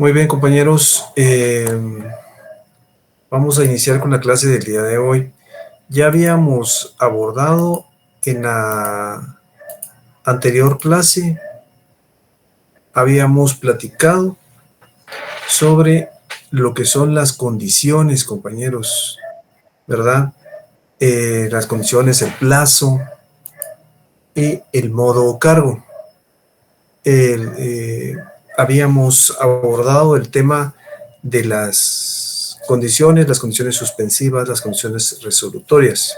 Muy bien, compañeros. Vamos a iniciar con la clase del día de hoy. Ya habíamos abordado en la anterior clase, habíamos platicado sobre lo que son las condiciones, compañeros, ¿verdad? Las condiciones, el plazo y el modo cargo. Habíamos abordado el tema de las condiciones suspensivas, las condiciones resolutorias.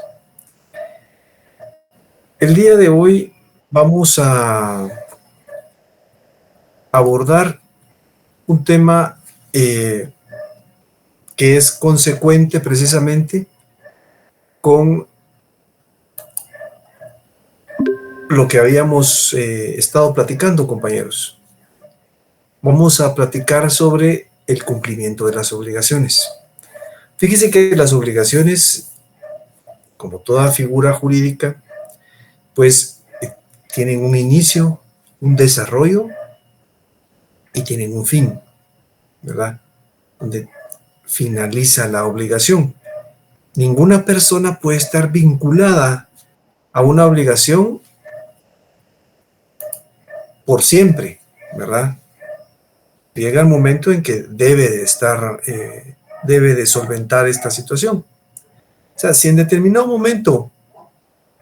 El día de hoy vamos a abordar un tema que es consecuente precisamente con lo que habíamos estado platicando, compañeros. Vamos a platicar sobre el cumplimiento de las obligaciones. Fíjese que las obligaciones, como toda figura jurídica, pues tienen un inicio, un desarrollo y tienen un fin, ¿verdad? Donde finaliza la obligación. Ninguna persona puede estar vinculada a una obligación por siempre, ¿verdad? Llega el momento en que debe de solventar esta situación. O sea, si en determinado momento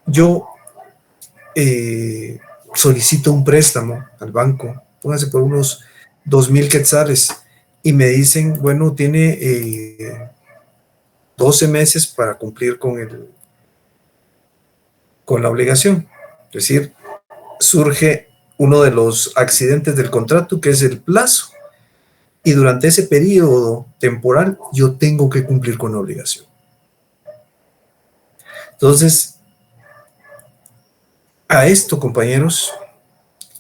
yo solicito un préstamo al banco, póngase por unos 2,000 quetzales, y me dicen, bueno, tiene 12 meses para cumplir con la obligación. Es decir, surge uno de los accidentes del contrato, que es el plazo, y durante ese periodo temporal yo tengo que cumplir con la obligación. Entonces, a esto, compañeros,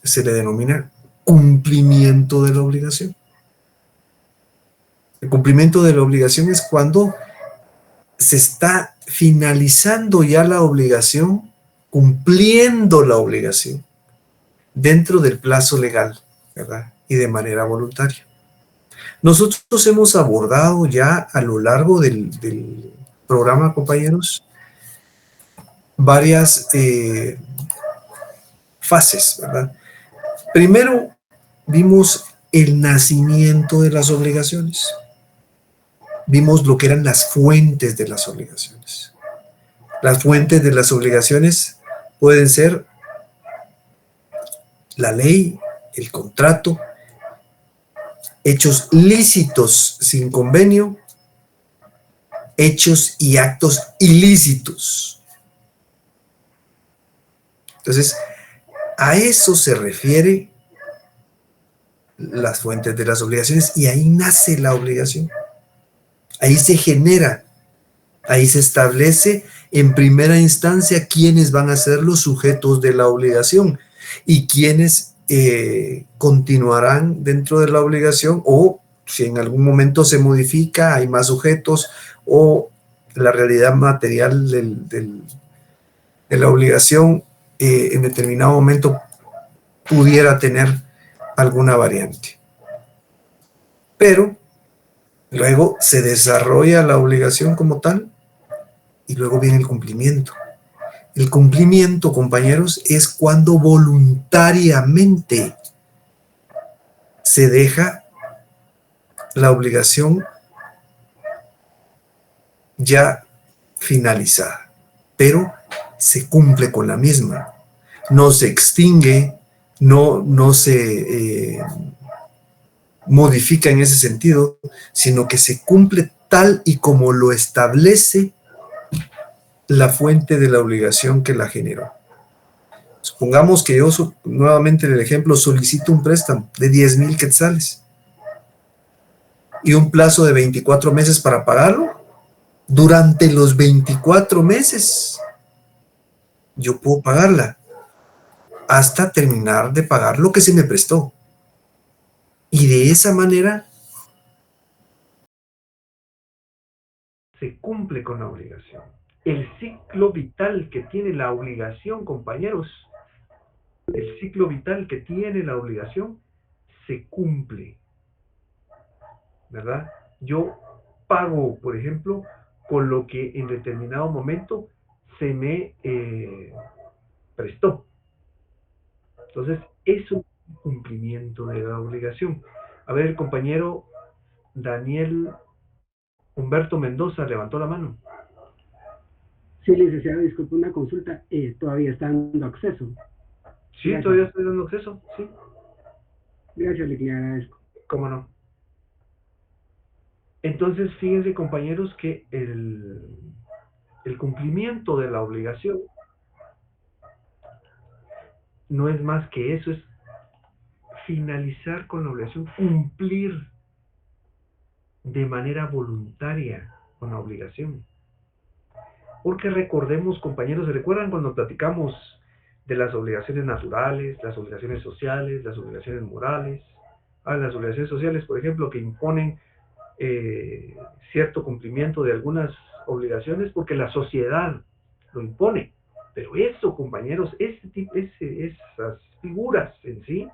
se le denomina cumplimiento de la obligación. El cumplimiento de la obligación es cuando se está finalizando ya la obligación, cumpliendo la obligación dentro del plazo legal, ¿verdad? Y de manera voluntaria. Nosotros hemos abordado ya a lo largo del programa, compañeros, varias fases, ¿verdad? Primero vimos el nacimiento de las obligaciones. Vimos lo que eran las fuentes de las obligaciones. Las fuentes de las obligaciones pueden ser la ley, el contrato, hechos lícitos sin convenio, hechos y actos ilícitos. Entonces, a eso se refiere las fuentes de las obligaciones, y ahí nace la obligación. Ahí se genera, ahí se establece en primera instancia quiénes van a ser los sujetos de la obligación y quiénes continuarán dentro de la obligación, o si en algún momento se modifica, hay más sujetos, o la realidad material de la obligación en determinado momento pudiera tener alguna variante. Pero luego se desarrolla la obligación como tal y luego viene el cumplimiento. El cumplimiento, compañeros, es cuando voluntariamente se deja la obligación ya finalizada, pero se cumple con la misma. No se extingue, no se modifica en ese sentido, sino que se cumple tal y como lo establece la fuente de la obligación que la generó. Supongamos que yo, nuevamente en el ejemplo, solicito un préstamo de 10,000 quetzales y un plazo de 24 meses para pagarlo. Durante los 24 meses yo puedo pagarla hasta terminar de pagar lo que se me prestó. Y de esa manera se cumple con la obligación. El ciclo vital que tiene la obligación, compañeros, el ciclo vital que tiene la obligación se cumple. ¿verdad? Yo pago, por ejemplo, con lo que en determinado momento se me prestó. Entonces, es un cumplimiento de la obligación. A ver, el compañero Daniel Humberto Mendoza levantó la mano. Sí, licenciado, disculpe una consulta. Todavía está dando acceso. Sí, Gracias. todavía estoy dando acceso, sí, Gracias, le agradezco. cómo no. Entonces, fíjense, compañeros, que el cumplimiento de la obligación no es más que eso, es finalizar con la obligación, cumplir de manera voluntaria con la obligación. Porque recordemos, compañeros, ¿se recuerdan cuando platicamos de las obligaciones naturales, las obligaciones sociales, las obligaciones morales? Las obligaciones sociales, por ejemplo, que imponen cierto cumplimiento de algunas obligaciones porque la sociedad lo impone. Pero eso, compañeros, esas figuras en sí,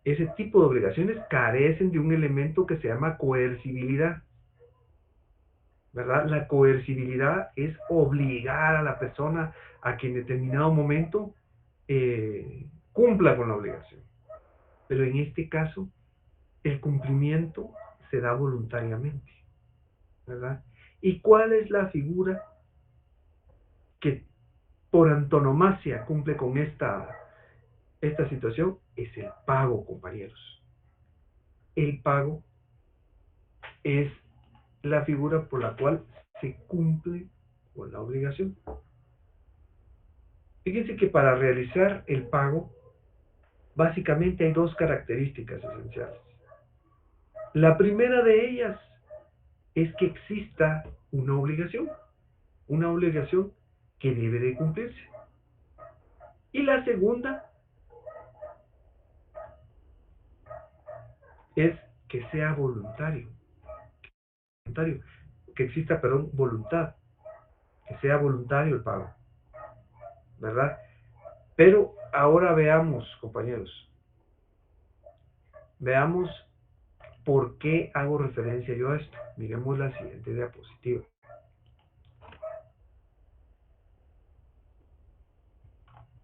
ese tipo de obligaciones carecen de un elemento que se llama coercibilidad, ¿verdad? La coercibilidad es obligar a la persona a que en determinado momento cumpla con la obligación. Pero en este caso, el cumplimiento se da voluntariamente, ¿verdad? ¿Y cuál es la figura que por antonomasia cumple con esta situación? Es el pago, compañeros. El pago es la figura por la cual se cumple con la obligación. Fíjense que para realizar el pago, básicamente hay dos características esenciales. La primera de ellas es que exista una obligación que debe de cumplirse. Y la segunda es que sea voluntario, que exista, perdón, voluntad, que sea voluntario el pago, ¿verdad? Pero ahora veamos, compañeros, veamos por qué hago referencia yo a esto. Miremos la siguiente diapositiva.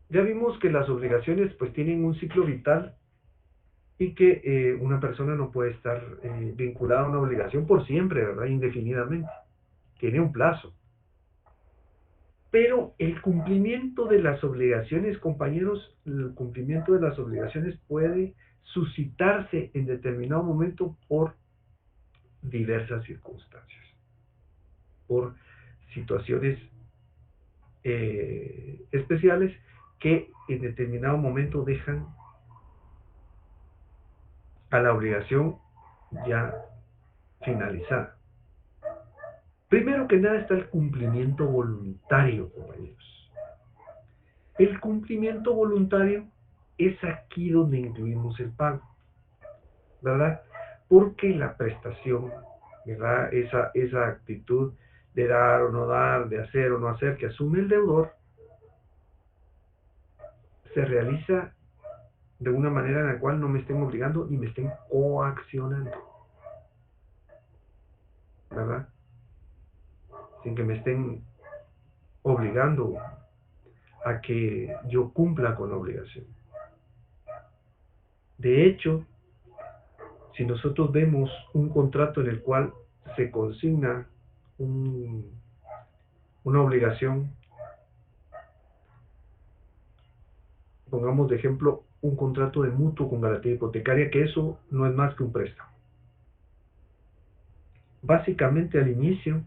Ya vimos que las obligaciones pues tienen un ciclo vital y que una persona no puede estar vinculada a una obligación por siempre, ¿verdad? Indefinidamente. Tiene un plazo. Pero el cumplimiento de las obligaciones, compañeros, el cumplimiento de las obligaciones puede suscitarse en determinado momento por diversas circunstancias, por situaciones especiales que en determinado momento dejan a la obligación ya finalizada. Primero que nada está el cumplimiento voluntario, compañeros. El cumplimiento voluntario es aquí donde incluimos el pago, ¿verdad? Porque la prestación, ¿verdad? Esa actitud de dar o no dar, de hacer o no hacer que asume el deudor, se realiza de una manera en la cual no me estén obligando ni me estén coaccionando, ¿verdad? Sin que me estén obligando a que yo cumpla con la obligación. De hecho, si nosotros vemos un contrato en el cual se consigna un, una obligación, pongamos de ejemplo un contrato de mutuo con garantía hipotecaria, que eso no es más que un préstamo. Básicamente al inicio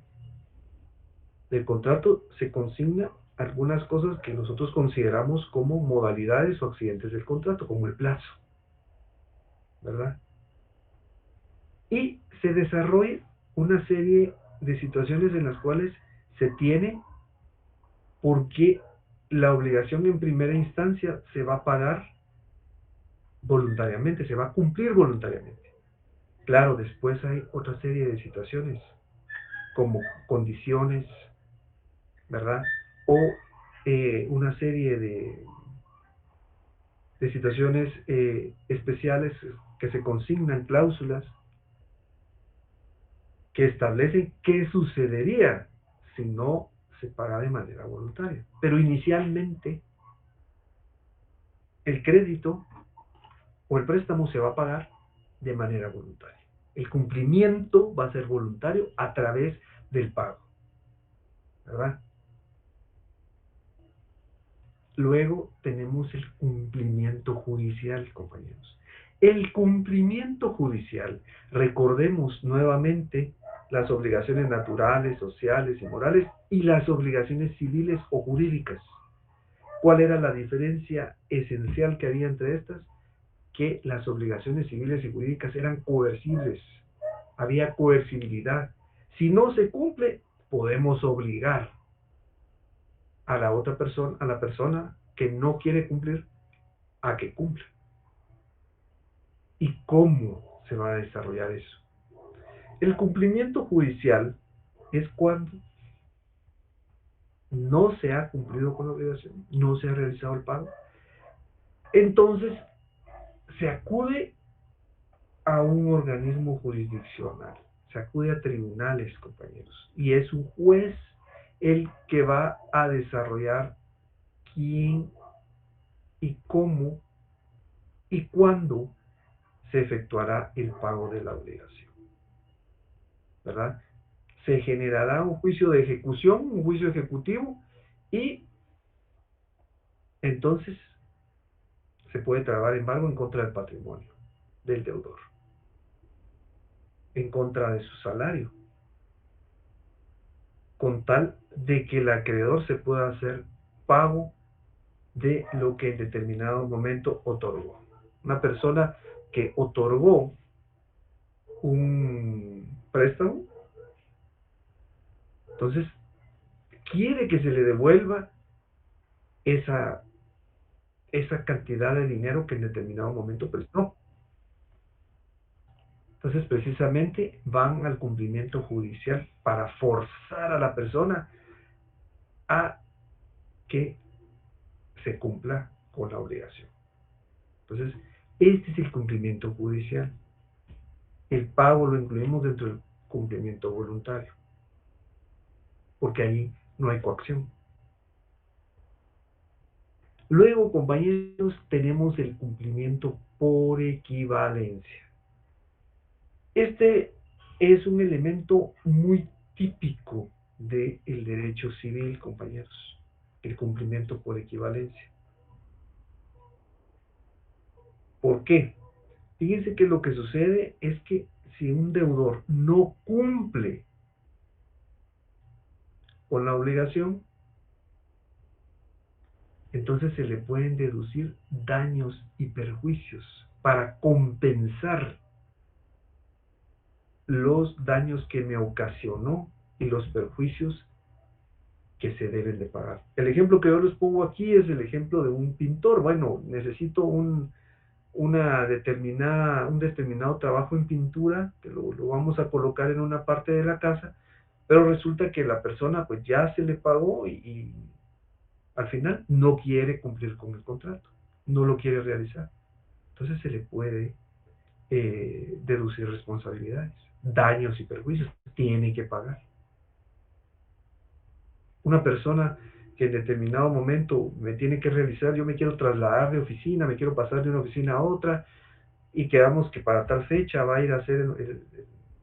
del contrato se consigna algunas cosas que nosotros consideramos como modalidades o accidentes del contrato, como el plazo, ¿verdad? Y se desarrolla una serie de situaciones en las cuales se tiene porque la obligación en primera instancia se va a pagar voluntariamente, se va a cumplir voluntariamente. Claro, después hay otra serie de situaciones, como condiciones, ¿verdad? O una serie de situaciones especiales que se consignan cláusulas que establecen qué sucedería si no se paga de manera voluntaria. Pero inicialmente el crédito o el préstamo se va a pagar de manera voluntaria. El cumplimiento va a ser voluntario a través del pago, ¿verdad? Luego tenemos el cumplimiento judicial, compañeros. El cumplimiento judicial, recordemos nuevamente las obligaciones naturales, sociales y morales y las obligaciones civiles o jurídicas. ¿Cuál era la diferencia esencial que había entre estas? Que las obligaciones civiles y jurídicas eran coercibles, había coercibilidad. Si no se cumple, podemos obligar a la otra persona, a la persona que no quiere cumplir, a que cumpla. ¿Y cómo se va a desarrollar eso? El cumplimiento judicial es cuando no se ha cumplido con la obligación, no se ha realizado el pago. Entonces, se acude a un organismo jurisdiccional, se acude a tribunales, compañeros, y es un juez el que va a desarrollar quién y cómo y cuándo se efectuará el pago de la obligación, ¿verdad? Se generará un juicio de ejecución, un juicio ejecutivo, y entonces se puede trabar embargo en contra del patrimonio del deudor, en contra de su salario, con tal de que el acreedor se pueda hacer pago de lo que en determinado momento otorgó. Una persona que otorgó un préstamo, entonces quiere que se le devuelva esa, esa cantidad de dinero que en determinado momento prestó. Entonces, precisamente van al cumplimiento judicial para forzar a la persona a que se cumpla con la obligación. Entonces, este es el cumplimiento judicial. El pago lo incluimos dentro del cumplimiento voluntario, porque allí no hay coacción. Luego, compañeros, tenemos el cumplimiento por equivalencia. Este es un elemento muy típico del derecho civil, compañeros, el cumplimiento por equivalencia. ¿Por qué? Fíjense que lo que sucede es que si un deudor no cumple con la obligación, entonces se le pueden deducir daños y perjuicios para compensar los daños que me ocasionó y los perjuicios que se deben de pagar. El ejemplo que yo les pongo aquí es el ejemplo de un pintor. Bueno, necesito un determinado trabajo en pintura, que lo vamos a colocar en una parte de la casa, pero resulta que la persona pues ya se le pagó y al final no quiere cumplir con el contrato, no lo quiere realizar. Entonces se le puede deducir responsabilidades, daños y perjuicios, tiene que pagar. Una persona que en determinado momento me tiene que realizar, yo me quiero trasladar de oficina, me quiero pasar de una oficina a otra, y quedamos que para tal fecha va a ir a hacer el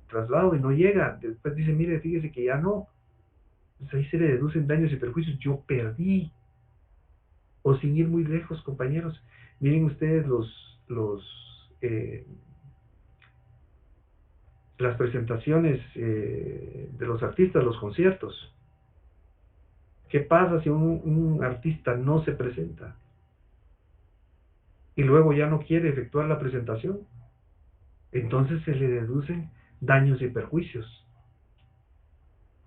traslado y no llega. Después dice, mire, fíjese que ya no. Pues ahí se le deducen daños y perjuicios. Yo perdí. O sin ir muy lejos, compañeros. Miren ustedes las presentaciones de los artistas, los conciertos. ¿Qué pasa si un artista no se presenta y luego ya no quiere efectuar la presentación? Entonces se le deducen daños y perjuicios,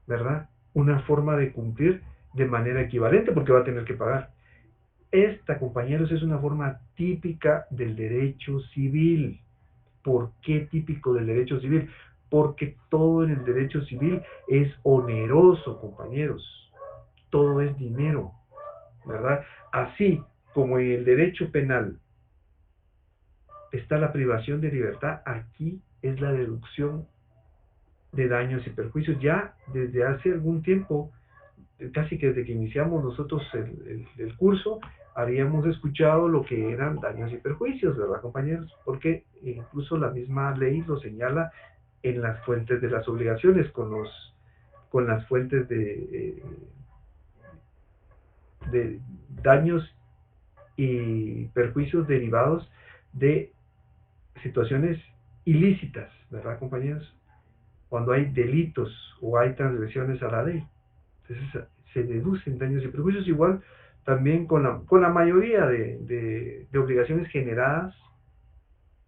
¿verdad? Una forma de cumplir de manera equivalente porque va a tener que pagar. Esta, compañeros, es una forma típica del derecho civil. ¿Por qué típico del derecho civil? Porque todo en el derecho civil es oneroso, compañeros. Todo es dinero, ¿verdad? Así como en el derecho penal está la privación de libertad. Aquí es la deducción de daños y perjuicios. Ya desde hace algún tiempo, casi que desde que iniciamos nosotros el curso, habíamos escuchado lo que eran daños y perjuicios, ¿verdad, compañeros? Porque incluso la misma ley lo señala en las fuentes de las obligaciones, con las fuentes de daños y perjuicios derivados de situaciones ilícitas, ¿verdad, compañeros? Cuando hay delitos o hay transgresiones a la ley. Entonces se deducen daños y perjuicios igual también con la mayoría de obligaciones generadas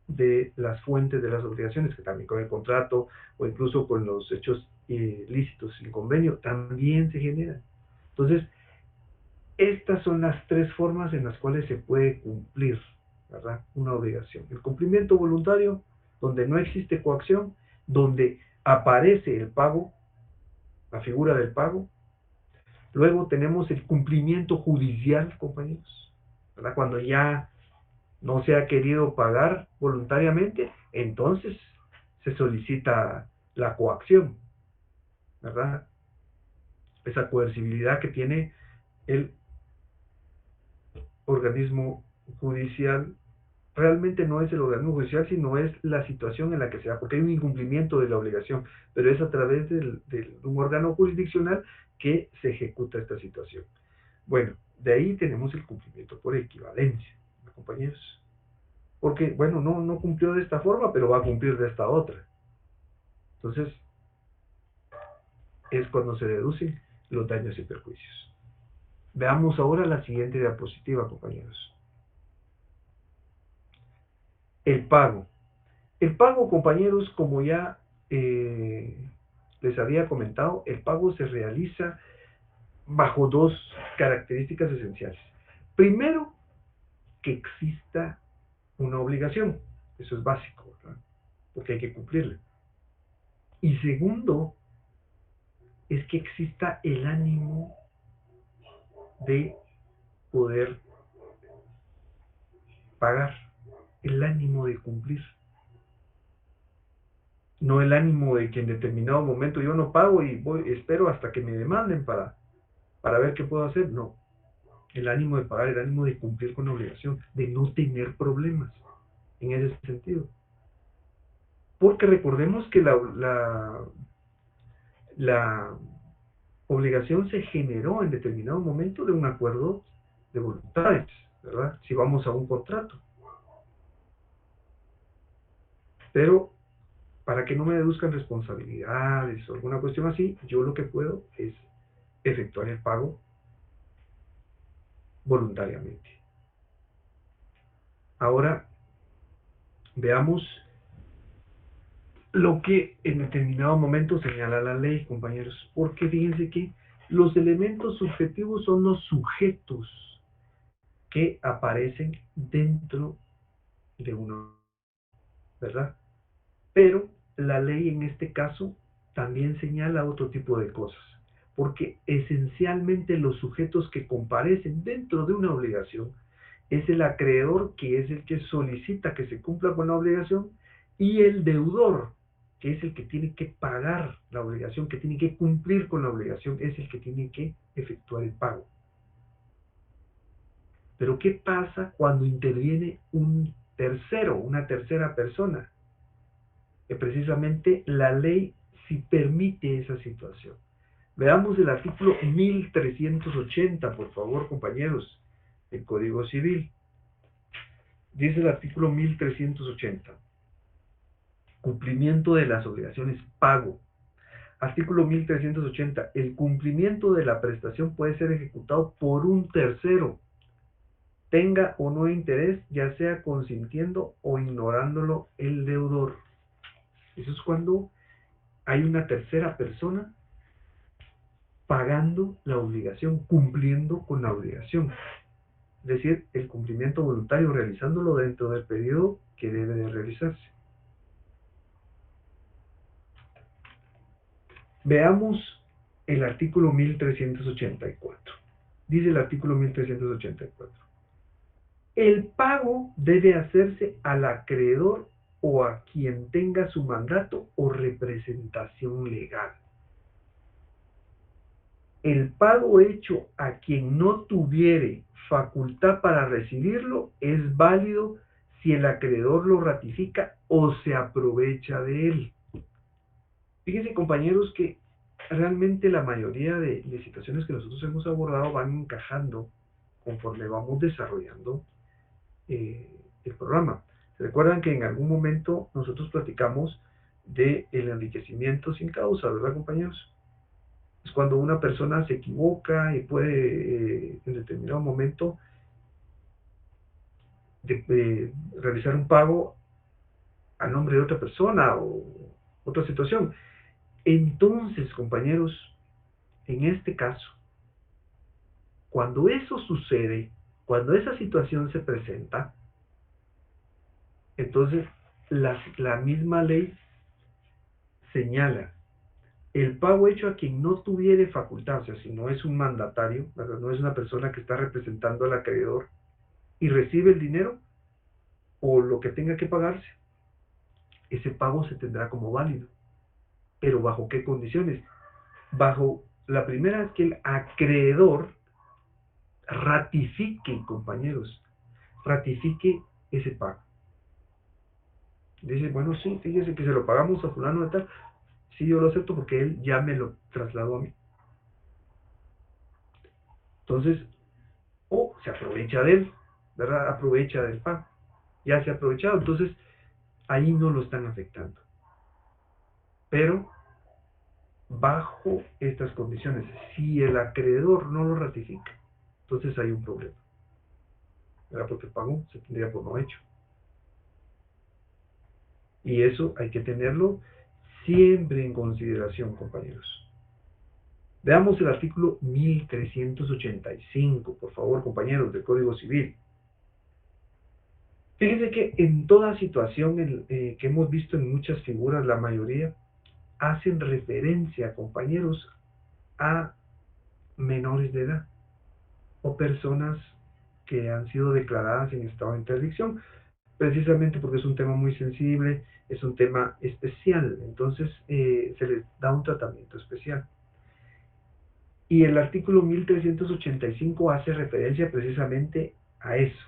de las fuentes de las obligaciones, que también con el contrato o incluso con los hechos ilícitos sin convenio, también se generan. Entonces, estas son las tres formas en las cuales se puede cumplir, ¿verdad?, una obligación. El cumplimiento voluntario, donde no existe coacción, donde aparece el pago, la figura del pago. Luego tenemos el cumplimiento judicial, compañeros, ¿verdad? Cuando ya no se ha querido pagar voluntariamente, entonces se solicita la coacción, ¿verdad? Esa coercibilidad que tiene el organismo judicial realmente no es el organismo judicial, sino es la situación en la que se da, porque hay un incumplimiento de la obligación, pero es a través de un órgano jurisdiccional que se ejecuta esta situación. Bueno, de ahí tenemos el cumplimiento por equivalencia, ¿no, compañeros? Porque, bueno, no cumplió de esta forma, pero va a cumplir de esta otra. Entonces, es cuando se deducen los daños y perjuicios. Veamos ahora la siguiente diapositiva, compañeros. El pago. El pago, compañeros, como ya les había comentado, el pago se realiza bajo dos características esenciales. Primero, que exista una obligación. Eso es básico, ¿verdad? Porque hay que cumplirla. Y segundo, es que exista el ánimo de poder pagar, el ánimo de cumplir. No el ánimo de que en determinado momento yo no pago y espero hasta que me demanden para ver qué puedo hacer. No, el ánimo de pagar, el ánimo de cumplir con la obligación, de no tener problemas en ese sentido. Porque recordemos que la obligación se generó en determinado momento de un acuerdo de voluntades, ¿verdad? Si vamos a un contrato. Pero para que no me deduzcan responsabilidades o alguna cuestión así, yo lo que puedo es efectuar el pago voluntariamente. Ahora veamos lo que en determinado momento señala la ley, compañeros, porque fíjense que los elementos subjetivos son los sujetos que aparecen dentro de uno, ¿verdad? Pero la ley en este caso también señala otro tipo de cosas, porque esencialmente los sujetos que comparecen dentro de una obligación es el acreedor, que es el que solicita que se cumpla con la obligación, y el deudor, que es el que tiene que pagar la obligación, que tiene que cumplir con la obligación, es el que tiene que efectuar el pago. Pero ¿qué pasa cuando interviene un tercero, una tercera persona? Que precisamente la ley sí permite esa situación. Veamos el artículo 1380, por favor, compañeros, del Código Civil. Dice el artículo 1380, cumplimiento de las obligaciones, pago. Artículo 1380, el cumplimiento de la prestación puede ser ejecutado por un tercero, tenga o no interés, ya sea consintiendo o ignorándolo el deudor. Eso es cuando hay una tercera persona pagando la obligación, cumpliendo con la obligación. Es decir, el cumplimiento voluntario, realizándolo dentro del periodo que debe de realizarse. Veamos el artículo 1384. Dice el artículo 1384. El pago debe hacerse al acreedor o a quien tenga su mandato o representación legal. El pago hecho a quien no tuviere facultad para recibirlo es válido si el acreedor lo ratifica o se aprovecha de él. Fíjense, compañeros, que realmente la mayoría de situaciones que nosotros hemos abordado van encajando conforme vamos desarrollando el programa. ¿Se recuerdan que en algún momento nosotros platicamos del enriquecimiento sin causa, verdad, compañeros? Es cuando una persona se equivoca y puede en determinado momento realizar un pago a nombre de otra persona o otra situación. Entonces, compañeros, en este caso, cuando eso sucede, cuando esa situación se presenta, entonces la misma ley señala el pago hecho a quien no tuviere facultad, o sea, si no es un mandatario, ¿verdad? No es una persona que está representando al acreedor y recibe el dinero o lo que tenga que pagarse, ese pago se tendrá como válido. ¿Pero bajo qué condiciones? Bajo la primera es que el acreedor ratifique, compañeros, ratifique ese pago. Dice, bueno, sí, fíjese que se lo pagamos a fulano de tal. Sí, yo lo acepto porque él ya me lo trasladó a mí. Entonces, o se aprovecha de él, ¿verdad? Aprovecha del pago. Ya se ha aprovechado, entonces ahí no lo están afectando. Pero bajo estas condiciones, si el acreedor no lo ratifica, entonces hay un problema, ¿verdad? Porque el pago se tendría por no hecho. Y eso hay que tenerlo siempre en consideración, compañeros. Veamos el artículo 1385, por favor, compañeros, del Código Civil. Fíjense que en toda situación que hemos visto en muchas figuras, la mayoría hacen referencia, compañeros, a menores de edad o personas que han sido declaradas en estado de interdicción, precisamente porque es un tema muy sensible, es un tema especial, entonces se les da un tratamiento especial. Y el artículo 1385 hace referencia precisamente a eso,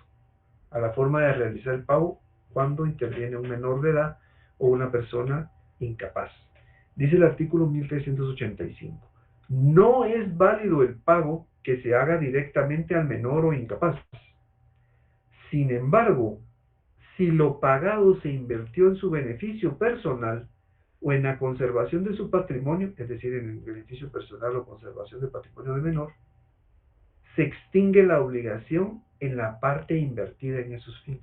a la forma de realizar el pago cuando interviene un menor de edad o una persona incapaz. Dice el artículo 1385, no es válido el pago que se haga directamente al menor o incapaz. Sin embargo, si lo pagado se invirtió en su beneficio personal o en la conservación de su patrimonio, es decir, en el beneficio personal o conservación del patrimonio de menor, se extingue la obligación en la parte invertida en esos fines.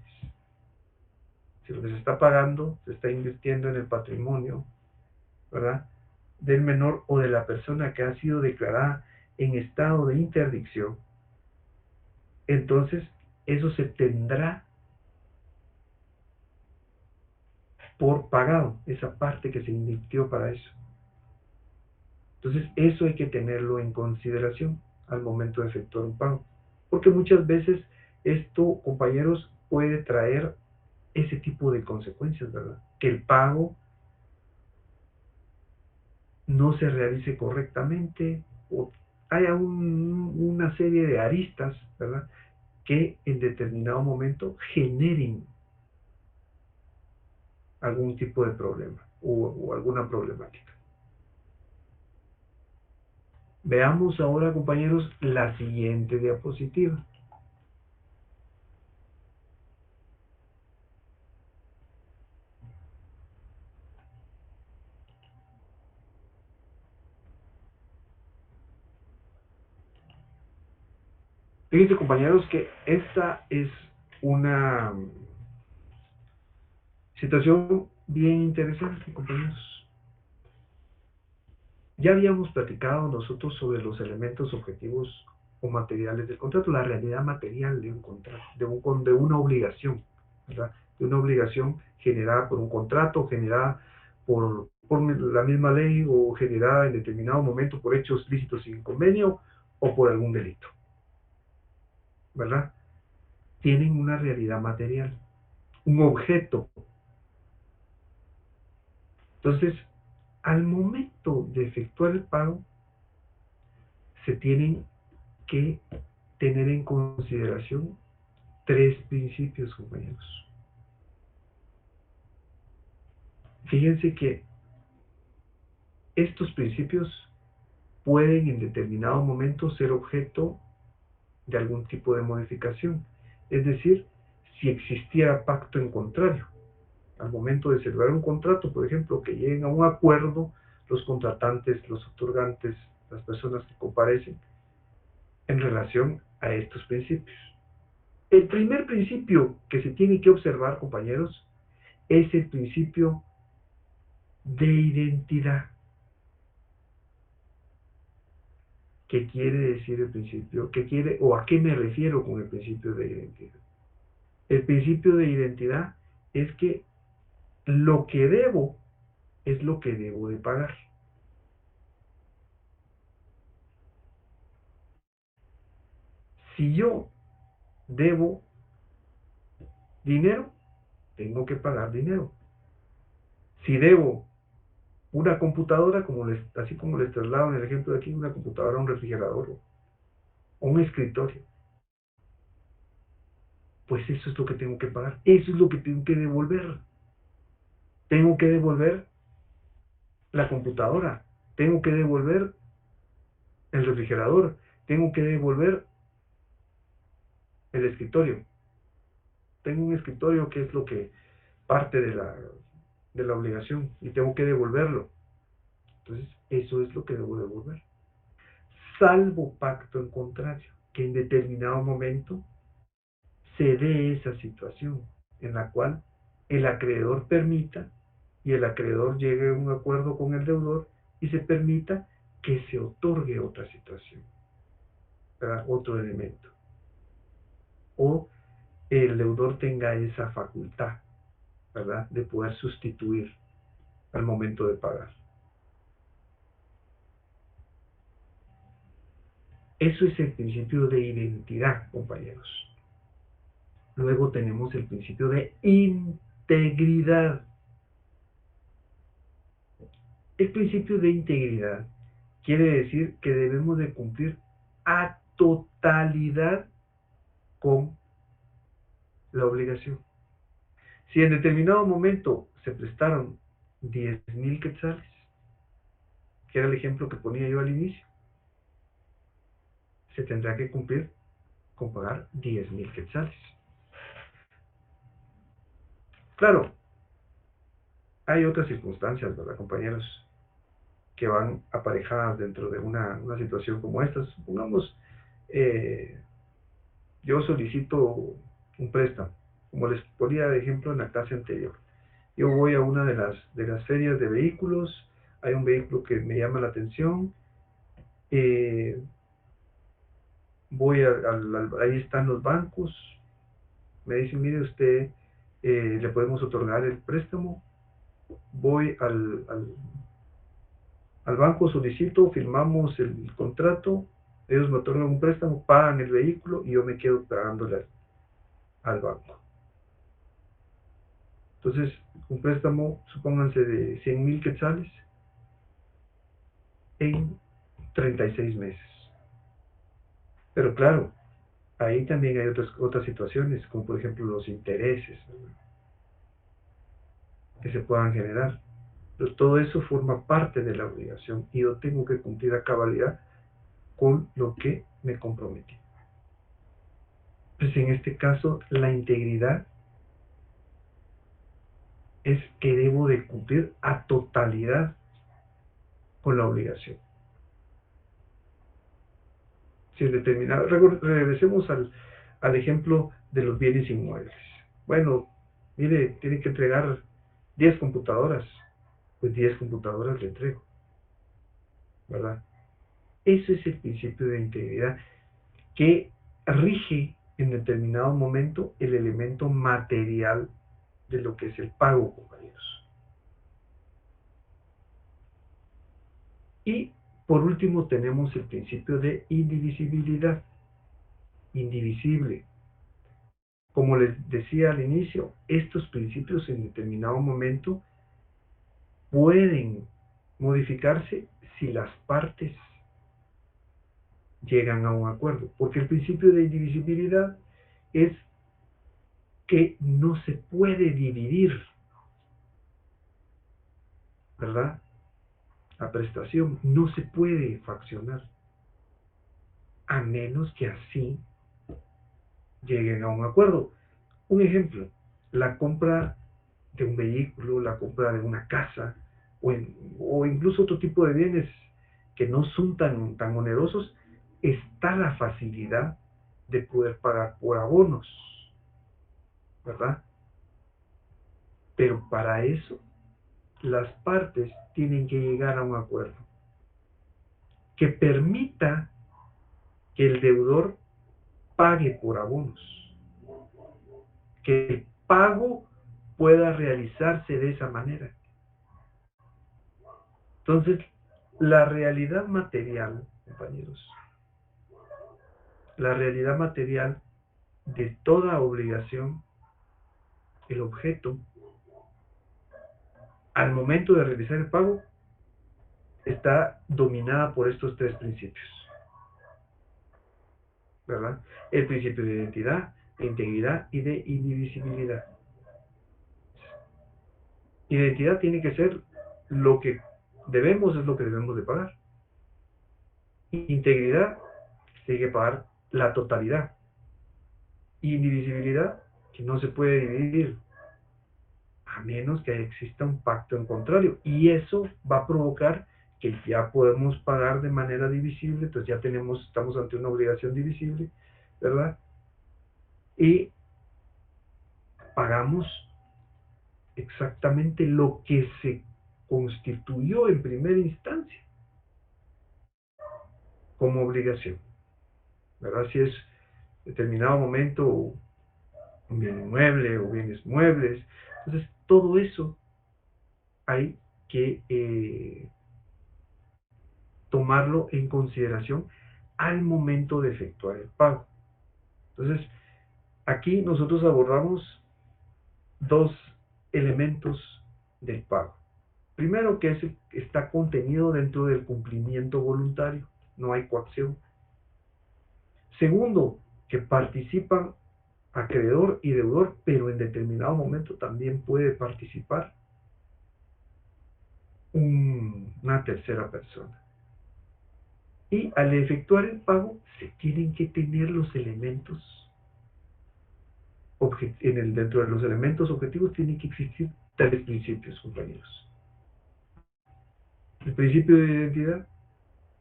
Si lo que se está pagando se está invirtiendo en el patrimonio, ¿verdad?, del menor o de la persona que ha sido declarada en estado de interdicción, entonces eso se tendrá por pagado, esa parte que se invirtió para eso. Entonces eso hay que tenerlo en consideración al momento de efectuar un pago, porque muchas veces esto, compañeros, puede traer ese tipo de consecuencias, ¿verdad? Que el pago no se realice correctamente o haya una serie de aristas, ¿verdad?, que en determinado momento generen algún tipo de problema o alguna problemática. Veamos ahora, compañeros, la siguiente diapositiva. Fíjense, compañeros, que esta es una situación bien interesante, compañeros. Ya habíamos platicado nosotros sobre los elementos objetivos o materiales del contrato, la realidad material de un contrato, de una obligación, ¿verdad? De una obligación generada por un contrato, generada por la misma ley o generada en determinado momento por hechos lícitos sin convenio o por algún delito, ¿verdad? tienen una realidad material, un objeto. Entonces, al momento de efectuar el pago, se tienen que tener en consideración tres principios, compañeros. Fíjense que estos principios pueden en determinado momento ser objeto de algún tipo de modificación. Es decir, si existiera pacto en contrario. Al momento de celebrar un contrato, por ejemplo, que lleguen a un acuerdo los contratantes, los otorgantes, las personas que comparecen en relación a estos principios. El primer principio que se tiene que observar, compañeros, es el principio de identidad. ¿Qué quiere decir el principio? ¿Qué quiere o a qué me refiero con el principio de identidad? El principio de identidad es que lo que debo es lo que debo de pagar. Si yo debo dinero, tengo que pagar dinero. Si debo una computadora, así como les traslado en el ejemplo de aquí, una computadora, un refrigerador o un escritorio, pues eso es lo que tengo que pagar. Eso es lo que tengo que devolver. Tengo que devolver la computadora. Tengo que devolver el refrigerador. Tengo que devolver el escritorio. Tengo un escritorio que es lo que parte de la obligación y tengo que devolverlo. Entonces, eso es lo que debo devolver. Salvo pacto en contrario, que en determinado momento se dé esa situación en la cual el acreedor permita y el acreedor llegue a un acuerdo con el deudor y se permita que se otorgue otra situación, ¿verdad? Otro elemento. O el deudor tenga esa facultad, ¿verdad? De poder sustituir al momento de pagar. Eso es el principio de identidad, compañeros. Luego tenemos el principio de integridad. El principio de integridad quiere decir que debemos de cumplir a totalidad con la obligación. Si en determinado momento se prestaron 10,000 quetzales, que era el ejemplo que ponía yo al inicio, se tendrá que cumplir con pagar 10,000 quetzales. Claro, hay otras circunstancias, ¿verdad, compañeros? Que van aparejadas dentro de una situación como esta. Supongamos, eh, yo solicito un préstamo, como les ponía de ejemplo en la clase anterior. Yo voy a una de las ferias de vehículos, hay un vehículo que me llama la atención, eh, ahí están los bancos, me dicen, mire usted, le podemos otorgar el préstamo, voy al banco, solicito, firmamos el contrato, ellos me otorgan un préstamo, pagan el vehículo y yo me quedo pagándole al banco. Entonces, un préstamo, supónganse de 100,000 quetzales en 36 meses. Pero claro, ahí también hay otras situaciones, como por ejemplo los intereses, ¿verdad?, que se puedan generar. Pero todo eso forma parte de la obligación y yo tengo que cumplir a cabalidad con lo que me comprometí. Pues en este caso, la integridad es que debo de cumplir a totalidad con la obligación. Si es determinado, regresemos al ejemplo de los bienes inmuebles. Bueno, mire, tiene que entregar 10 computadoras, pues 10 computadoras le entrego, ¿verdad? Eso es el principio de integridad que rige en determinado momento el elemento material de lo que es el pago, compañeros. Y por último tenemos el principio de indivisibilidad, indivisible. Como les decía al inicio, estos principios en determinado momento pueden modificarse si las partes llegan a un acuerdo, porque el principio de indivisibilidad es que no se puede dividir, ¿verdad? La prestación no se puede fraccionar, a menos que así lleguen a un acuerdo. Un ejemplo, la compra de un vehículo, la compra de una casa, o incluso otro tipo de bienes que no son tan onerosos, está la facilidad de poder pagar por abonos, ¿verdad? Pero para eso las partes tienen que llegar a un acuerdo que permita que el deudor pague por abonos, que el pago pueda realizarse de esa manera. Entonces, la realidad material, compañeros, la realidad material de toda obligación, el objeto, al momento de realizar el pago, está dominada por estos tres principios, ¿verdad? El principio de identidad, de integridad y de indivisibilidad. Identidad tiene que ser lo que debemos, es lo que debemos de pagar. Integridad, tiene que pagar la totalidad. Indivisibilidad, que no se puede dividir, a menos que exista un pacto en contrario. Y eso va a provocar que ya podemos pagar de manera divisible, entonces ya estamos ante una obligación divisible, ¿verdad? Y pagamos exactamente lo que se constituyó en primera instancia como obligación, ¿verdad? Si es determinado momento un bien inmueble o bienes muebles, entonces todo eso hay que tomarlo en consideración al momento de efectuar el pago. Entonces, aquí nosotros abordamos dos elementos del pago. Primero, que está contenido dentro del cumplimiento voluntario, no hay coacción. Segundo, que participan acreedor y deudor, pero en determinado momento también puede participar una tercera persona. Y al efectuar el pago se tienen que tener los elementos, dentro de los elementos objetivos tienen que existir tres principios, compañeros. El principio de identidad,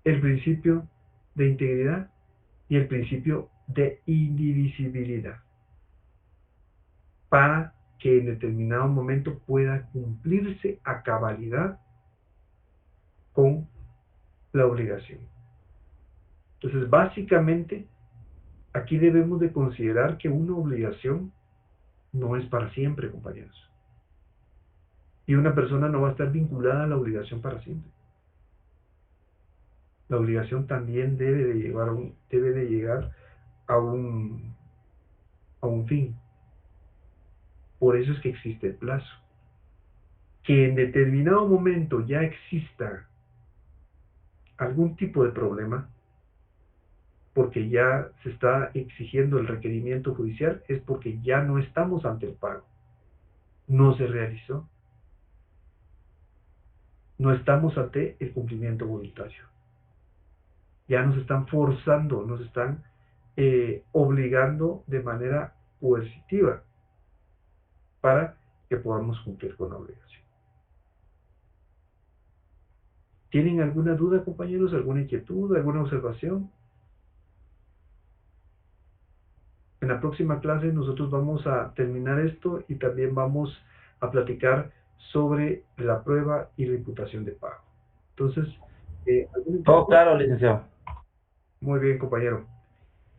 el principio de integridad y el principio de indivisibilidad, para que en determinado momento pueda cumplirse a cabalidad con la obligación. Entonces, básicamente, aquí debemos de considerar que una obligación no es para siempre, compañeros. Y una persona no va a estar vinculada a la obligación para siempre. La obligación también debe de llegar a un fin. Por eso es que existe el plazo. Que en determinado momento ya exista algún tipo de problema, porque ya se está exigiendo el requerimiento judicial, es porque ya no estamos ante el pago. No se realizó. No estamos ante el cumplimiento voluntario. Ya nos están forzando, nos están obligando de manera coercitiva para que podamos cumplir con la obligación. ¿Tienen alguna duda, compañeros? ¿Alguna inquietud? ¿Alguna observación? En la próxima clase nosotros vamos a terminar esto y también vamos a platicar sobre la prueba y la imputación de pago. Entonces, ¿alguna Todo inquietud? claro, licenciado. Muy bien, compañero.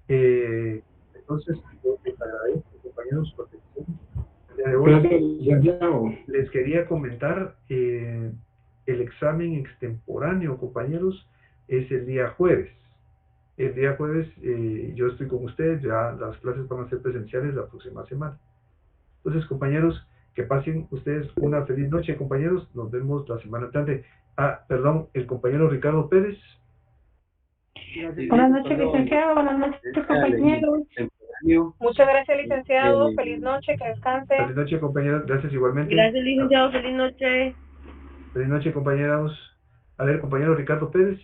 Entonces, yo les agradezco, compañeros, su atención el día de hoy. Gracias, licenciado. Les quería comentar, el examen extemporáneo, compañeros, es el día jueves. el día jueves yo estoy con ustedes, ya las clases van a ser presenciales la próxima semana. Entonces, compañeros, que pasen ustedes una feliz noche, compañeros. Nos vemos la semana entrante. Perdón, el compañero Ricardo Pérez. Buenas noches, licenciado. Buenas noches, compañeros. Muchas gracias, licenciado. Feliz noche, que descanse. Feliz noche, compañeros. Gracias igualmente. Gracias, licenciado. Feliz noche. Feliz noche, compañeros. A ver, compañero Ricardo Pérez.